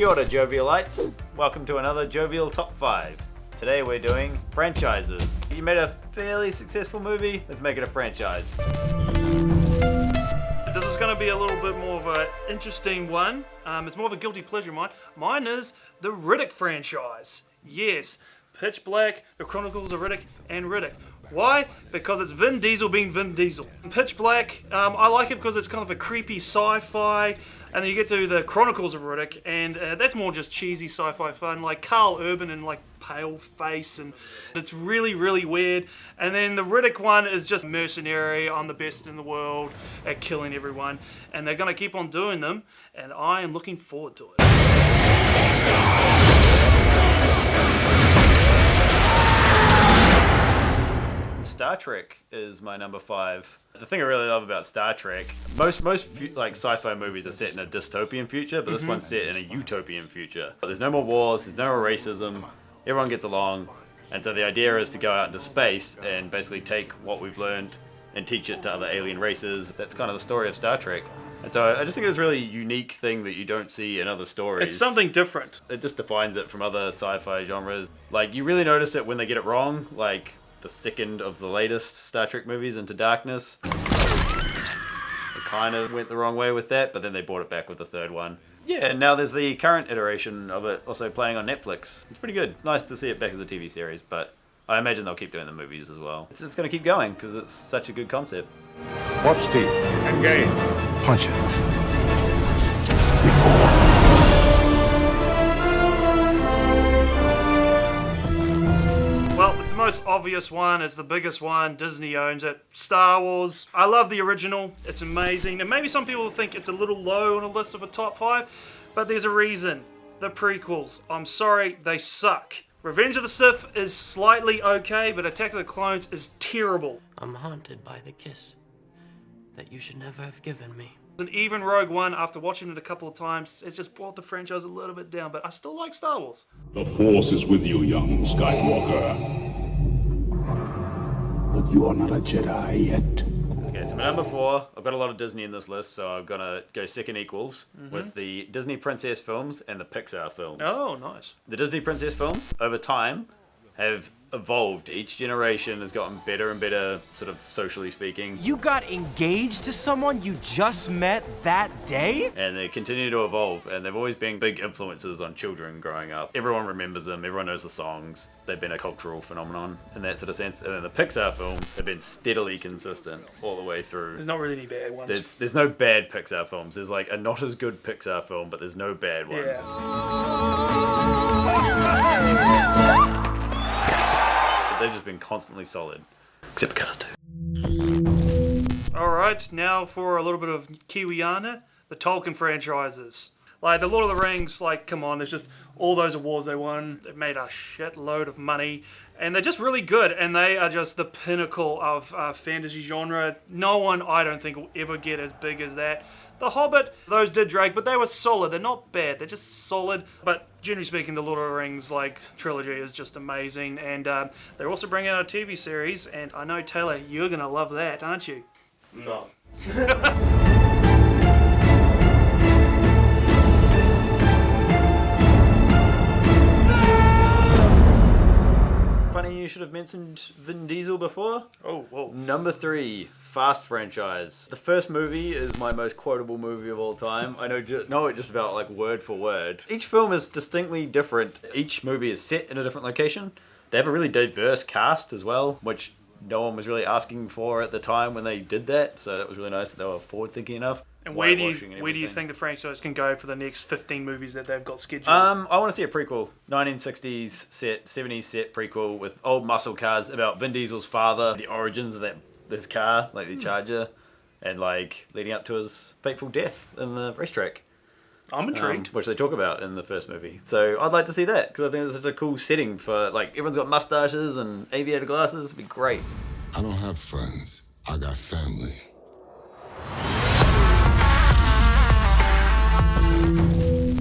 Kia ora, Jovialites. Welcome to another Jovial Top 5. Today we're doing franchises. You made a fairly successful movie, let's make it a franchise. This is going to be a little bit more of an interesting one. It's more of a guilty pleasure of mine. Mine is the Riddick franchise. Yes, Pitch Black, The Chronicles of Riddick, and Riddick. Why? Because it's Vin Diesel being Vin Diesel. Pitch Black, I like it because it's kind of a creepy sci-fi, and then you get to The Chronicles of Riddick, and that's more just cheesy sci-fi fun, like Carl Urban and like pale face, and it's really, really weird. And then the Riddick one is just mercenary, I'm the best in the world at killing everyone, and they're going to keep on doing them, and I am looking forward to it. Star Trek is my number 5. The thing I really love about Star Trek, most like sci-fi movies are set in a dystopian future, but this one's set in a utopian future. There's no more wars, there's no more racism, everyone gets along, and so the idea is to go out into space and basically take what we've learned and teach it to other alien races. That's kind of the story of Star Trek. And so I just think it's a really unique thing that you don't see in other stories. It's something different. It just defines it from other sci-fi genres. Like, you really notice it when they get it wrong, like the second of the latest Star Trek movies, Into Darkness. It kind of went the wrong way with that, but then they brought it back with the third one. Yeah, and now there's the current iteration of it also playing on Netflix. It's pretty good. It's nice to see it back as a TV series, but I imagine they'll keep doing the movies as well. It's going to keep going because it's such a good concept. Warp speed. Engage. Punch it. Well, it's the most obvious one, it's the biggest one, Disney owns it. Star Wars, I love the original, it's amazing, and maybe some people think it's a little low on a list of a top 5, but there's a reason. The prequels, I'm sorry, they suck. Revenge of the Sith is slightly okay, but Attack of the Clones is terrible. I'm haunted by the kiss that you should never have given me. And even Rogue One, after watching it a couple of times, it's just brought the franchise a little bit down, but I still like Star Wars. The Force is with you, young Skywalker. But you are not a Jedi yet. Okay, so my number 4, I've got a lot of Disney in this list, so I'm gonna go second equals with the Disney Princess films and the Pixar films. Oh, nice. The Disney Princess films, over time, have evolved. Each generation has gotten better and better, sort of socially speaking. You got engaged to someone you just met that day? And they continue to evolve, and they've always been big influences on children growing up. Everyone remembers them, everyone knows the songs. They've been a cultural phenomenon in that sort of sense. And then the Pixar films have been steadily consistent all the way through. There's not really any bad ones. There's no bad Pixar films. There's like a not as good Pixar film, but there's no bad ones. They've just been constantly solid. Except Cars 2. Alright, now for a little bit of Kiwiana, the Tolkien franchises. Like, the Lord of the Rings, like, come on, there's just all those awards they won. They've made a shitload of money, and they're just really good, and they are just the pinnacle of fantasy genre. No one, I don't think, will ever get as big as that. The Hobbit, those did drag, but they were solid. They're not bad, they're just solid. But generally speaking, the Lord of the Rings trilogy is just amazing. And they're also bringing out a TV series, and I know, Taylor, you're going to love that, aren't you? No. Funny you should have mentioned Vin Diesel before. Oh, whoa. Number 3, Fast franchise. The first movie is my most quotable movie of all time. I know it just about like word for word. Each film is distinctly different. Each movie is set in a different location. They have a really diverse cast as well, which no one was really asking for at the time when they did that. So that was really nice that they were forward thinking enough. And where do you think the franchise can go for the next 15 movies that they've got scheduled? I want to see a prequel. 1960s set, 70s set prequel with old muscle cars about Vin Diesel's father, the origins of this car, like the Charger, and like leading up to his fateful death in the racetrack. I'm intrigued. Which they talk about in the first movie. So I'd like to see that because I think it's such a cool setting for, like, everyone's got mustaches and aviator glasses. It'd be great. I don't have friends. I got family.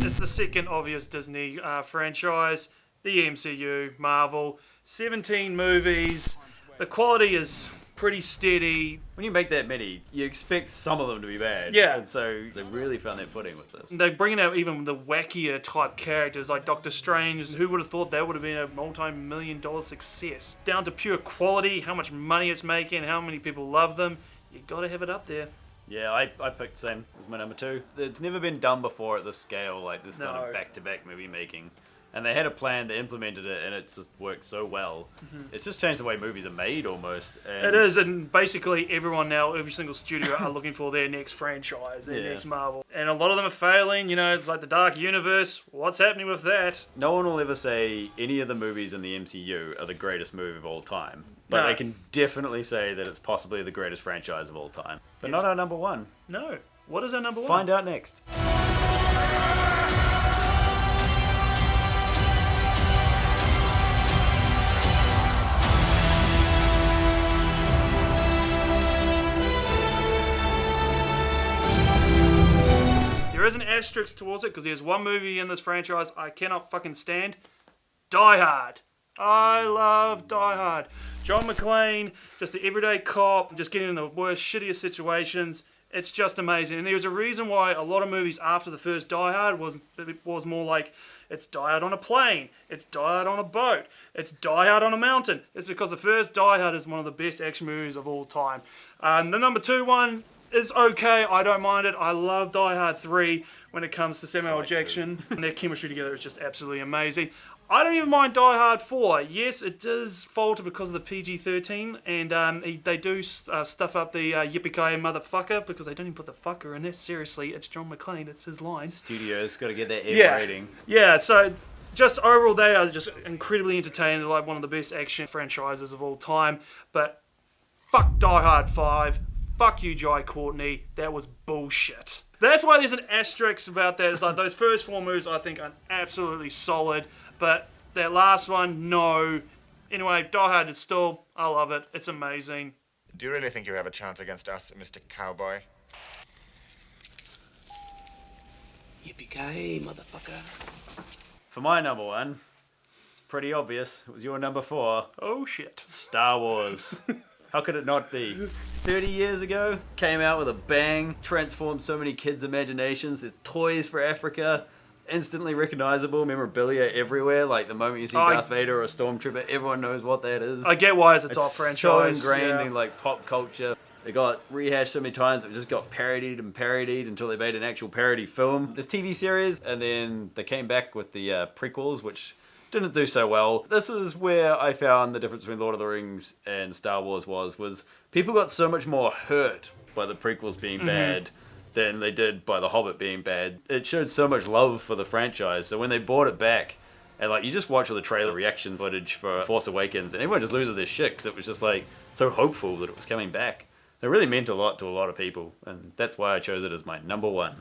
It's the second obvious Disney franchise, the MCU, Marvel, 17 movies. The quality is pretty steady. When you make that many, you expect some of them to be bad. Yeah. And so they really found their footing with this. They're bringing out even the wackier type characters like Doctor Strange. Who would have thought that would have been a multi-million-dollar success? Down to pure quality, how much money it's making, how many people love them. You got to have it up there. Yeah, I picked the same as my number 2. It's never been done before at this scale, like this kind No. of back-to-back movie making. And they had a plan, they implemented it, and it's just worked so well. It's just changed the way movies are made, almost. And It is, and basically everyone now, every single studio are looking for their next franchise, their Yeah. next Marvel. And a lot of them are failing, you know, it's like the Dark Universe. What's happening with that? No one will ever say any of the movies in the MCU are the greatest movie of all time. But No. they can definitely say that it's possibly the greatest franchise of all time. But not our number 1. No. What is our number 1? Find out next. There is an asterisk towards it because there's one movie in this franchise I cannot fucking stand. Die Hard. I love Die Hard. John McClane, just the everyday cop, just getting in the worst, shittiest situations. It's just amazing. And there's a reason why a lot of movies after the first Die Hard was more like, it's Die Hard on a plane, it's Die Hard on a boat, it's Die Hard on a mountain. It's because the first Die Hard is one of the best action movies of all time. And the number 2 one is okay, I don't mind it. I love Die Hard 3 when it comes to Samuel L. Jackson. And their chemistry together is just absolutely amazing. I don't even mind Die Hard 4. Yes, it does falter because of the PG-13, and they do stuff up the yippee-ki-yay motherfucker because they don't even put the fucker in there. Seriously, it's John McClane, it's his line. Studios got to get that Yeah. rating. Yeah, so just overall they are just incredibly entertaining, like one of the best action franchises of all time. But fuck Die Hard 5. Fuck you, Jai Courtney. That was bullshit. That's why there's an asterisk about that. It's like those first 4 movies I think are absolutely solid, but that last one, no. Anyway, Die Hard is still, I love it. It's amazing. Do you really think you have a chance against us, Mr. Cowboy? Yippee-ki-yay, motherfucker. For my number 1, it's pretty obvious. It was your number 4. Oh shit. Star Wars. How could it not be? 30 years ago, came out with a bang, transformed so many kids' imaginations. There's toys for Africa, instantly recognizable memorabilia everywhere. Like the moment you see Darth Vader or a Stormtrooper, everyone knows what that is. I get why it's a top It's franchise. so ingrained yeah. in like pop culture. They got rehashed so many times, it just got parodied and parodied until they made an actual parody film. This TV series, and then they came back with the prequels, which didn't do so well. This is where I found the difference between Lord of the Rings and Star Wars was people got so much more hurt by the prequels being bad than they did by The Hobbit being bad. It showed so much love for the franchise, so when they brought it back, and like you just watch all the trailer reaction footage for Force Awakens, and everyone just loses their shit because it was just like so hopeful that it was coming back. It really meant a lot to a lot of people, and that's why I chose it as my number 1.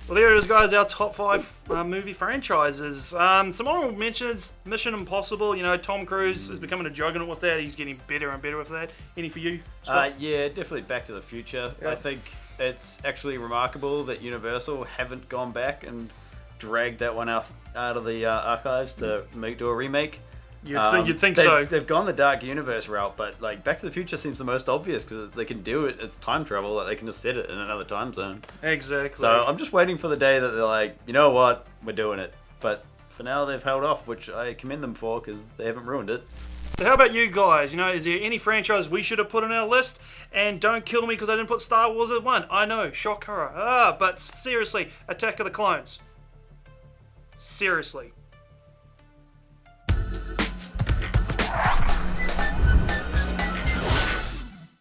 Well, there it is, guys, our top 5 movie franchises. Some honorable mentions, Mission Impossible. You know, Tom Cruise is becoming a juggernaut with that. He's getting better and better with that. Any for you, Scott? Yeah, definitely Back to the Future. Yeah. I think it's actually remarkable that Universal haven't gone back and dragged that one out of the archives to do a remake. You'd think so. They've gone the Dark Universe route, but like Back to the Future seems the most obvious because they can do it. It's time travel. Like, they can just set it in another time zone. Exactly. So I'm just waiting for the day that they're like, you know what, we're doing it. But for now, they've held off, which I commend them for because they haven't ruined it. So how about you guys? You know, is there any franchise we should have put on our list? And don't kill me because I didn't put Star Wars at 1. I know, shock horror. But seriously, Attack of the Clones. Seriously.